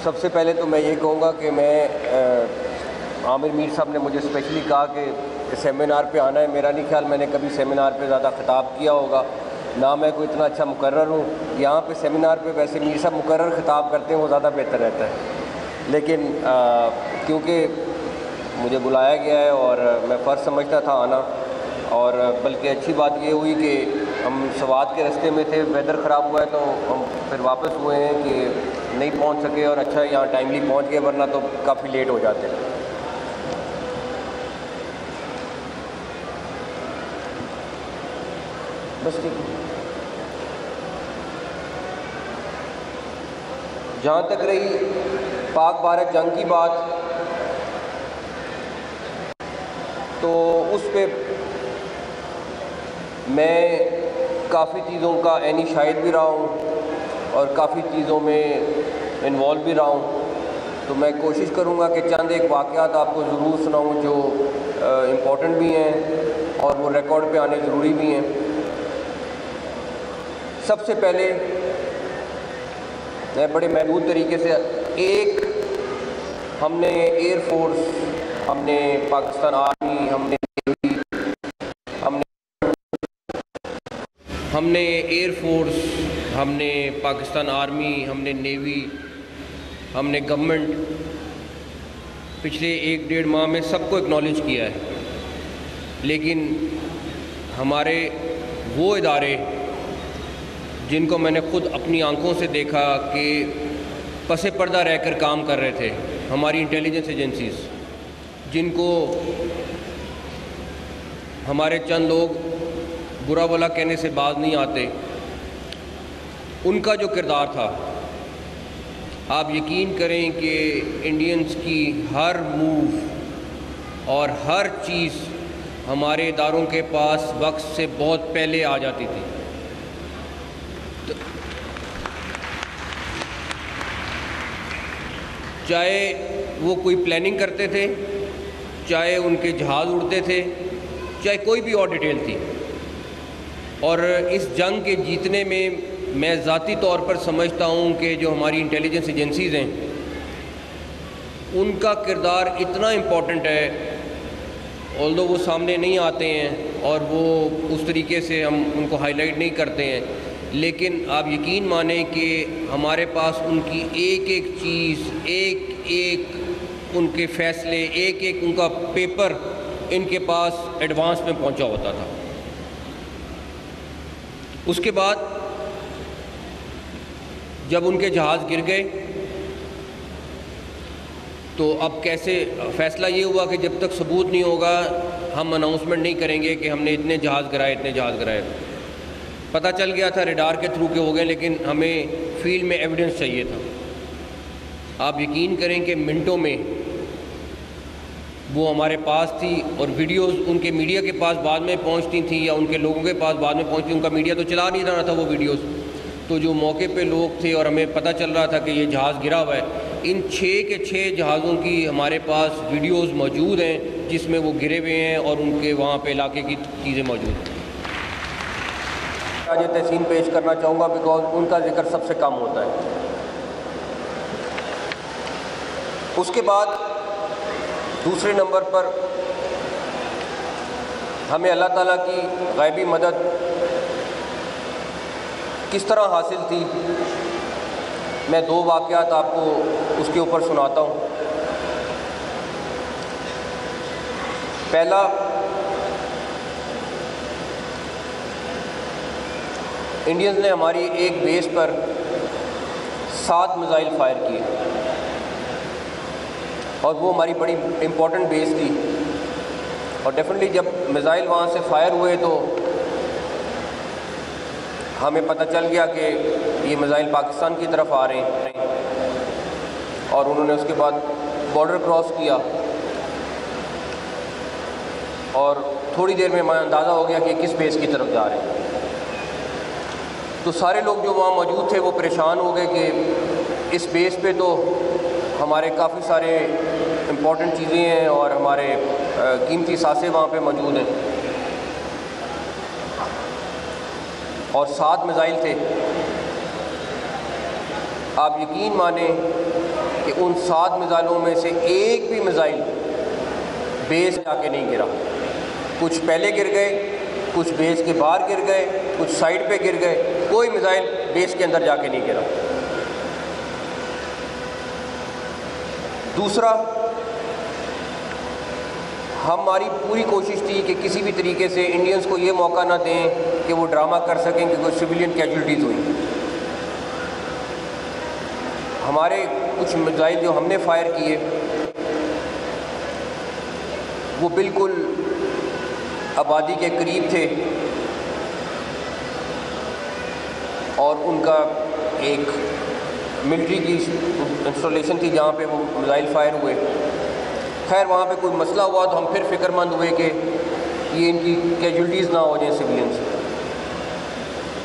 सबसे पहले तो मैं ये कहूँगा कि आमिर मीर साहब ने मुझे स्पेशली कहा कि सेमिनार पे आना है। मेरा नहीं ख्याल मैंने कभी सेमिनार पे ज़्यादा ख़िताब किया होगा, ना मैं कोई इतना अच्छा मुकर्रर हूँ। यहाँ पे सेमिनार पे वैसे मीर साहब मुकर्रर ख़िताब करते हैं, वो ज़्यादा बेहतर रहता है। लेकिन क्योंकि मुझे बुलाया गया है और मैं फ़र्ज़ समझता था आना, और बल्कि अच्छी बात ये हुई कि हम सवात के रास्ते में थे, वेदर ख़राब हुआ है तो हम फिर वापस हुए हैं कि नहीं पहुंच सके, और अच्छा यहाँ टाइमली पहुंच गए, वरना तो काफ़ी लेट हो जाते। बस ठीक। जहाँ तक रही पाक भारत जंग की बात, तो उस पे मैं काफ़ी चीज़ों का ऐनी शाहिद भी रहा हूँ और काफ़ी चीज़ों में इन्वॉल्व भी रहा हूँ। तो मैं कोशिश करूँगा कि चंद एक वाक़यात आपको ज़रूर सुनाऊँ जो इम्पोर्टेंट भी हैं और वो रिकॉर्ड पे आने ज़रूरी भी हैं। सबसे पहले मैं बड़े महदूद तरीके से हमने एयरफोर्स, हमने पाकिस्तान आर्मी, हमने एयरफोर्स, हमने पाकिस्तान आर्मी, हमने नेवी, हमने गवर्नमेंट पिछले 1-1.5 माह में सबको एक्नॉलेज किया है। लेकिन हमारे वो इदारे जिनको मैंने ख़ुद अपनी आंखों से देखा कि पसे पर्दा रहकर काम कर रहे थे, हमारी इंटेलिजेंस एजेंसीज़, जिनको हमारे चंद लोग बुरा भला कहने से बाज नहीं आते, उनका जो किरदार था, आप यकीन करें कि इंडियंस की हर मूव और हर चीज़ हमारे इदारों के पास वक्त से बहुत पहले आ जाती थी। चाहे वो कोई प्लानिंग करते थे, चाहे उनके जहाज़ उड़ते थे, चाहे कोई भी और डिटेल थी। और इस जंग के जीतने में मैं ज़ाती तौर पर समझता हूँ कि जो हमारी इंटेलिजेंस एजेंसीज़ हैं, उनका किरदार इतना इम्पॉर्टेंट है, ऑल्दो वो सामने नहीं आते हैं और वो उस तरीके से हम उनको हाईलाइट नहीं करते हैं, लेकिन आप यकीन मानें कि हमारे पास उनकी एक एक चीज़, एक एक उनके फ़ैसले, एक एक उनका पेपर इनके पास एडवांस में पहुंचा होता था। उसके बाद जब उनके जहाज़ गिर गए तो अब कैसे फ़ैसला ये हुआ कि जब तक सबूत नहीं होगा हम अनाउंसमेंट नहीं करेंगे कि हमने इतने जहाज़ गिराए, इतने जहाज़ गिराए। पता चल गया था रेडार के थ्रू के हो गए, लेकिन हमें फील्ड में एविडेंस चाहिए था। आप यकीन करें कि मिनटों में वो हमारे पास थी, और वीडियोस उनके मीडिया के पास बाद में पहुंचती थी या उनके लोगों के पास बाद में पहुंचती। उनका मीडिया तो चला नहीं रहा था वो वीडियोस, तो जो मौके पे लोग थे और हमें पता चल रहा था कि ये जहाज़ गिरा हुआ है, इन 6 के 6 जहाज़ों की हमारे पास वीडियोस मौजूद हैं जिसमें वो गिरे हुए हैं और उनके वहाँ पे इलाके की चीज़ें मौजूद हैं। आज तहसीन पेश करना चाहूँगा बिकॉज उनका जिक्र सबसे कम होता है। उसके बाद दूसरे नंबर पर हमें अल्लाह ताला की गैबी मदद किस तरह हासिल थी, मैं 2 वाक़यात आपको उसके ऊपर सुनाता हूँ। पहला, इंडियंस ने हमारी एक बेस पर 7 मिसाइल फायर किए और वो हमारी बड़ी इम्पोर्टेंट बेस थी। और डेफिनेटली जब मिसाइल वहाँ से फायर हुए तो हमें पता चल गया कि ये मिसाइल पाकिस्तान की तरफ आ रहे हैं, और उन्होंने उसके बाद बॉर्डर क्रॉस किया और थोड़ी देर में हमें अंदाज़ा हो गया कि किस बेस की तरफ जा रहे हैं। तो सारे लोग जो वहाँ मौजूद थे वो परेशान हो गए कि इस बेस पे तो हमारे काफ़ी सारे इम्पोर्टेंट चीज़ें हैं और हमारे कीमती सासे वहाँ पे मौजूद हैं, और 7 मिसाइल थे। आप यकीन माने कि उन 7 मिसाइलों में से एक भी मिसाइल बेस जाके नहीं गिरा। कुछ पहले गिर गए, कुछ बेस के बाहर गिर गए, कुछ साइड पे गिर गए, कोई मिसाइल बेस के अंदर जाके नहीं गिरा। दूसरा, हमारी पूरी कोशिश थी कि किसी भी तरीके से इंडियंस को ये मौका ना दें कि वो ड्रामा कर सकें कि कोई सिविलियन कैजुअल्टीज़ हुई। हमारे कुछ मिसाइल जो हमने फायर किए वो बिल्कुल आबादी के करीब थे और उनका एक मिलिट्री की इंस्टॉलेशन थी जहाँ पे वो मिसाइल फायर हुए। खैर वहाँ पे कोई मसला हुआ तो हम फिर फिक्रमंद हुए कि ये इनकी कैजुअल्टीज़ ना हो जाए सिविलियंस।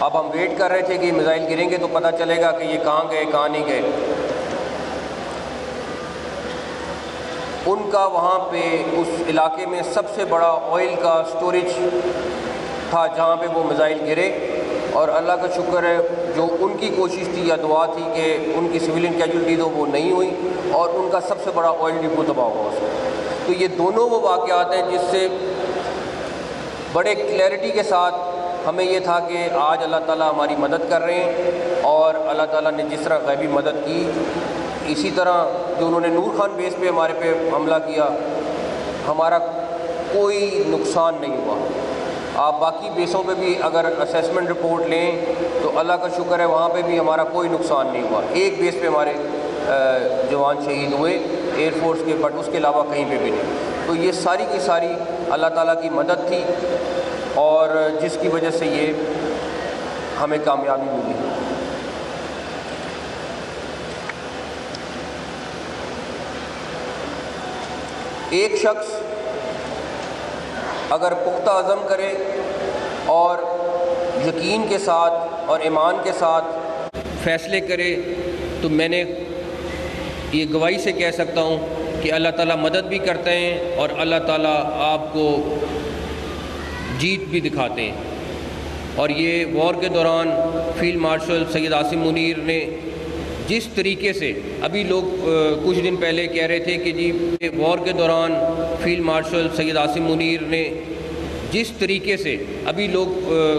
अब हम वेट कर रहे थे कि मिसाइल गिरेंगे तो पता चलेगा कि ये कहाँ गए कहाँ नहीं गए। उनका वहाँ पे उस इलाके में सबसे बड़ा ऑयल का स्टोरेज था जहाँ पे वो मिसाइल गिरे, और अल्लाह का शुक्र है जो उनकी कोशिश थी या दुआ थी कि उनकी सिविलियन कैजुअल्टी तो वो नहीं हुई और उनका सबसे बड़ा ऑयल डिपो तबाह हुआ उसमें। तो ये दोनों वो वाक़यात हैं जिससे बड़े क्लैरिटी के साथ हमें ये था कि आज अल्लाह ताला हमारी मदद कर रहे हैं, और अल्लाह ताला ने जिस तरह गैबी मदद की, इसी तरह जो उन्होंने नूर खान बेस पे हमारे पे हमला किया, हमारा कोई नुकसान नहीं हुआ। आप बाकी बेसों पे भी अगर असेसमेंट रिपोर्ट लें तो अल्लाह का शुक्र है वहाँ पे भी हमारा कोई नुकसान नहीं हुआ। एक बेस पे हमारे जवान शहीद हुए एयरफोर्स के, बट उसके अलावा कहीं पे भी नहीं। तो ये सारी की सारी अल्लाह ताला की मदद थी और जिसकी वजह से ये हमें कामयाबी मिली। एक शख्स अगर पुख्ता अज़म करे और यकीन के साथ और ईमान के साथ फ़ैसले करे तो मैंने ये गवाही से कह सकता हूँ कि अल्लाह ताला मदद भी करते हैं और अल्लाह ताला आपको जीत भी दिखाते हैं। और ये वॉर के दौरान फ़ील्ड मार्शल सैयद आसिम मुनीर ने जिस तरीके से, अभी लोग कुछ दिन पहले कह रहे थे कि जी वॉर के दौरान फ़ील्ड मार्शल सैयद आसिम मुनीर ने जिस तरीके से, अभी लोग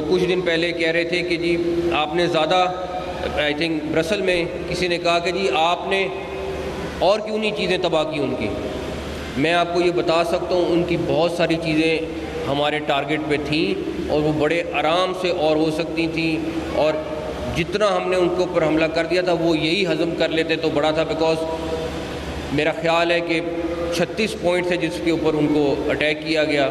कुछ दिन पहले कह रहे थे कि जी आपने ज़्यादा, आई थिंक ब्रसल में किसी ने कहा कि जी आपने और क्यों नहीं चीज़ें तबाह की उनकी। मैं आपको ये बता सकता हूँ उनकी बहुत सारी चीज़ें हमारे टारगेट पे थीं और वो बड़े आराम से और हो सकती थी, और जितना हमने उनके ऊपर हमला कर दिया था वो यही हज़म कर लेते तो बड़ा था। बिकॉज मेरा ख़्याल है कि 36 पॉइंट थे जिसके ऊपर उनको अटैक किया गया,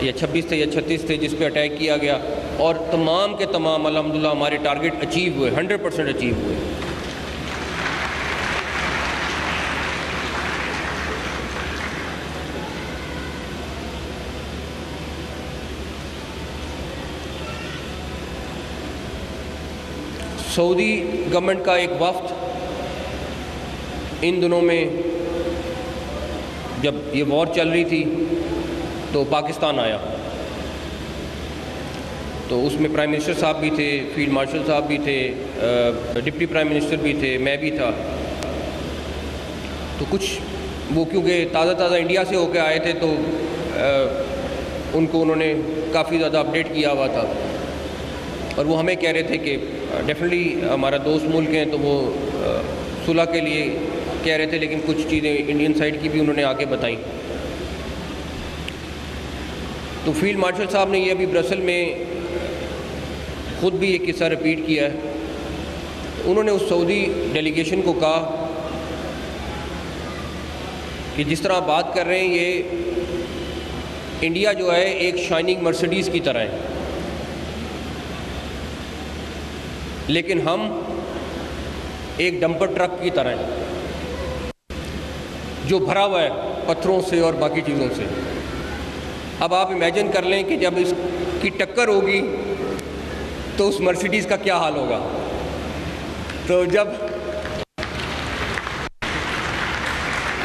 या 26 थे या 36 थे जिस पे अटैक किया गया, और तमाम के तमाम अल्हम्दुलिल्लाह हमारे टारगेट अचीव हुए, 100% अचीव हुए। सऊदी गवर्नमेंट का एक वफ़द इन दिनों में, जब ये वॉर चल रही थी तो पाकिस्तान आया, तो उसमें प्राइम मिनिस्टर साहब भी थे, फील्ड मार्शल साहब भी थे, डिप्टी प्राइम मिनिस्टर भी थे, मैं भी था। तो कुछ वो क्योंकि ताज़ा इंडिया से होकर आए थे तो उनको उन्होंने काफ़ी ज़्यादा अपडेट किया हुआ था, और वो हमें कह रहे थे कि डेफिनेटली हमारा दोस्त मुल्क हैं तो वो सुलह के लिए कह रहे थे, लेकिन कुछ चीज़ें इंडियन साइड की भी उन्होंने आके बताई। तो फील्ड मार्शल साहब ने ये अभी ब्रसल में ख़ुद भी ये किस्सा रिपीट किया है। उन्होंने उस सऊदी डेलीगेशन को कहा कि जिस तरह आप बात कर रहे हैं, ये इंडिया जो है एक शाइनिंग मर्सिडीज़ की तरह है, लेकिन हम एक डंपर ट्रक की तरह हैं जो भरा हुआ है पत्थरों से और बाकी चीज़ों से। अब आप इमेजिन कर लें कि जब इसकी टक्कर होगी तो उस मर्सिडीज़ का क्या हाल होगा। तो जब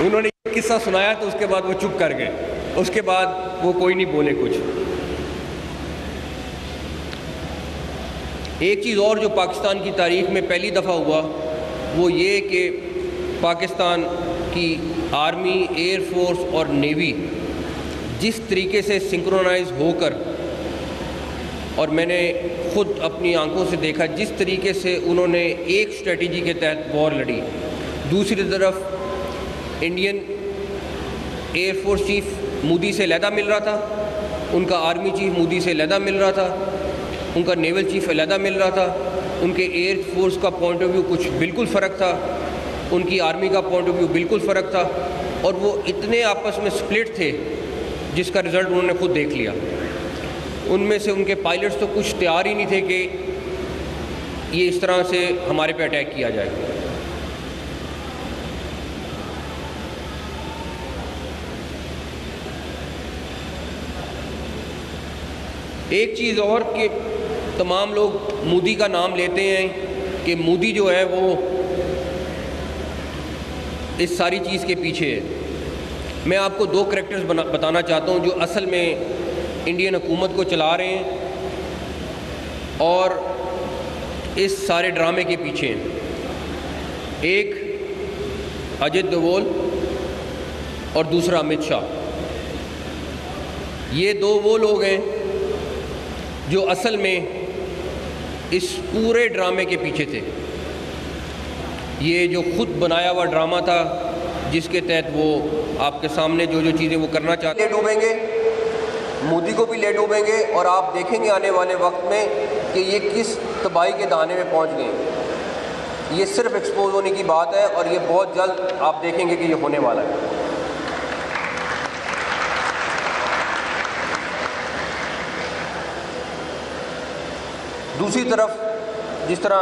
उन्होंने ये किस्सा सुनाया तो उसके बाद वो चुप कर गए, उसके बाद वो कोई नहीं बोले कुछ। एक चीज़ और जो पाकिस्तान की तारीख़ में पहली दफ़ा हुआ वो ये कि पाकिस्तान की आर्मी, एयर फोर्स और नेवी जिस तरीके से सिंक्रोनाइज होकर, और मैंने ख़ुद अपनी आंखों से देखा जिस तरीके से उन्होंने एक स्ट्रेटजी के तहत वॉर लड़ी, दूसरी तरफ Indian air force chief Modi से अलहदा मिल रहा था, उनका आर्मी चीफ मोदी से अलहदा मिल रहा था, उनका नेवल चीफ अलहदा मिल रहा था, उनके एयर फोर्स का पॉइंट ऑफ व्यू कुछ बिल्कुल फ़र्क था, उनकी आर्मी का पॉइंट ऑफ व्यू बिल्कुल फ़र्क था, और वो इतने आपस में स्प्लिट थे जिसका रिज़ल्ट उन्होंने खुद देख लिया। उनमें से उनके पायलट्स तो कुछ तैयार ही नहीं थे कि ये इस तरह से हमारे पे अटैक किया जाए। एक चीज़ और कि तमाम लोग मोदी का नाम लेते हैं कि मोदी जो है वो इस सारी चीज़ के पीछे है। मैं आपको दो करैक्टर्स बताना चाहता हूँ जो असल में इंडियन हुकूमत को चला रहे हैं और इस सारे ड्रामे के पीछे हैं। एक अजित डोभाल और दूसरा अमित शाह। ये दो वो लोग हैं जो असल में इस पूरे ड्रामे के पीछे थे। ये जो खुद बनाया हुआ ड्रामा था जिसके तहत वो आपके सामने जो जो चीज़ें वो करना चाहते हैं, डूबेंगे, मोदी को भी ले डूबेंगे, और आप देखेंगे आने वाले वक्त में कि ये किस तबाही के दाने में पहुंच गए। ये सिर्फ एक्सपोज होने की बात है और ये बहुत जल्द आप देखेंगे कि ये होने वाला है। दूसरी तरफ जिस तरह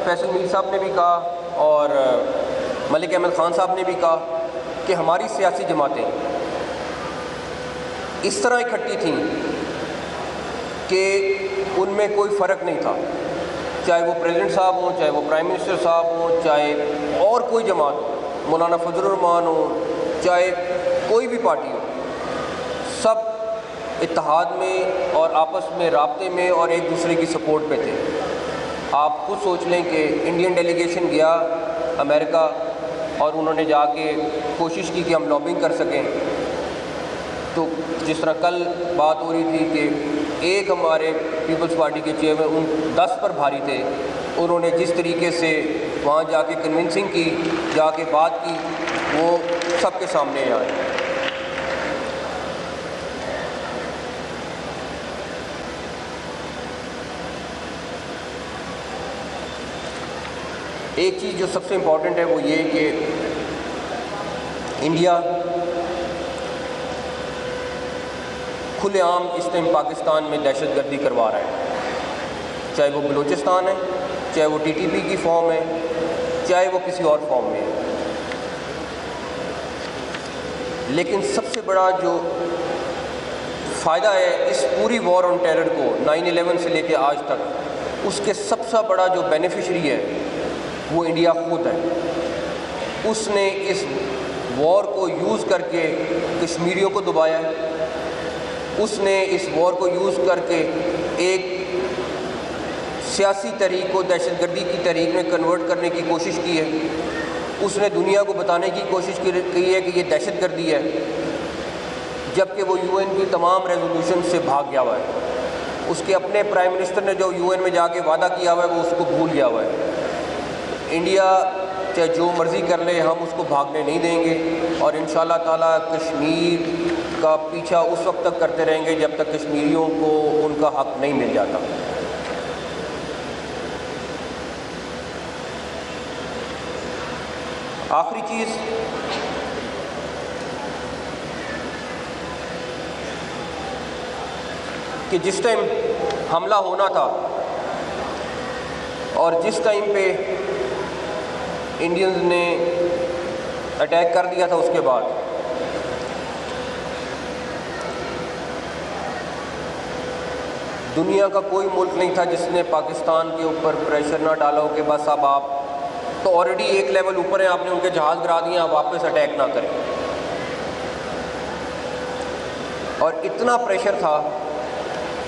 फैसल मीर साहब ने भी कहा और मलिक अहमद ख़ान साहब ने भी कहा कि हमारी सियासी जमातें इस तरह इकट्ठी थीं कि उनमें कोई फ़र्क नहीं था, चाहे वो प्रेसिडेंट साहब हों, चाहे वो प्राइम मिनिस्टर साहब हों, चाहे और कोई जमात हो, मौलाना फजलुर रहमान हो, चाहे कोई भी पार्टी हो, सब इत्तेहाद में और आपस में राब्ते में और एक दूसरे की सपोर्ट पे थे। आप खुद सोच लें कि इंडियन डेलीगेशन गया अमेरिका और उन्होंने जाके कोशिश की कि हम लॉबिंग कर सकें। तो जिस तरह कल बात हो रही थी कि एक हमारे पीपल्स पार्टी के चेयरमैन उन 10 पर भारी थे, उन्होंने जिस तरीके से वहाँ जाके कन्विंसिंग की, जाके बात की, वो सबके सामने आए। एक चीज़ जो सबसे इम्पॉर्टेंट है वो ये कि इंडिया खुलेआम इस टाइम पाकिस्तान में दहशतगर्दी करवा रहा है, चाहे वो बलूचिस्तान है, चाहे वो टीटीपी की फॉर्म है, चाहे वो किसी और फॉर्म में है। लेकिन सबसे बड़ा जो फ़ायदा है इस पूरी वॉर ऑन टेरर को 9/11 से लेकर आज तक, उसके सबसे बड़ा जो बेनिफिशरी है वो इंडिया खुद है। उसने इस वॉर को यूज़ करके कश्मीरियों को दबाया है, उसने इस वॉर को यूज़ करके एक सियासी तहरीक को दहशतगर्दी की तहरीक में कन्वर्ट करने की कोशिश की है। उसने दुनिया को बताने की कोशिश की है कि ये दहशतगर्दी है, जबकि वो यूएन की तमाम रेजोल्यूशन से भाग गया हुआ है। उसके अपने प्राइम मिनिस्टर ने जो यूएन में जाके वादा किया हुआ है वो उसको भूल गया हुआ है। इंडिया चाहे जो मर्ज़ी कर ले, हम उसको भागने नहीं देंगे और इंशाअल्लाह ताला कश्मीर का पीछा उस वक्त तक करते रहेंगे जब तक कश्मीरियों को उनका हक नहीं मिल जाता। आखिरी चीज़, कि जिस टाइम हमला होना था और जिस टाइम पे इंडियंस ने अटैक कर दिया था, उसके बाद दुनिया का कोई मुल्क नहीं था जिसने पाकिस्तान के ऊपर प्रेशर ना डाला हो कि बस अब आप तो ऑलरेडी एक लेवल ऊपर हैं, आपने उनके जहाज़ गिरा दिए, आप वापस अटैक ना करें। और इतना प्रेशर था,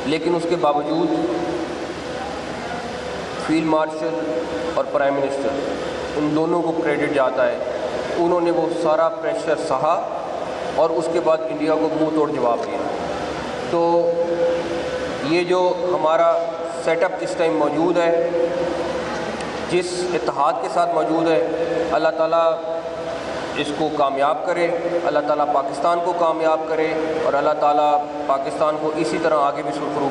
लेकिन उसके बावजूद फील्ड मार्शल और प्राइम मिनिस्टर, इन दोनों को क्रेडिट जाता है उन्होंने वो सारा प्रेशर सहा और उसके बाद इंडिया को मुंह तोड़ जवाब दिया। तो ये जो हमारा सेटअप इस टाइम मौजूद है, जिस इत्तेहाद के साथ मौजूद है, अल्लाह ताला इसको कामयाब करे, अल्लाह ताला पाकिस्तान को कामयाब करे और अल्लाह ताला पाकिस्तान को इसी तरह आगे भी सुरखरू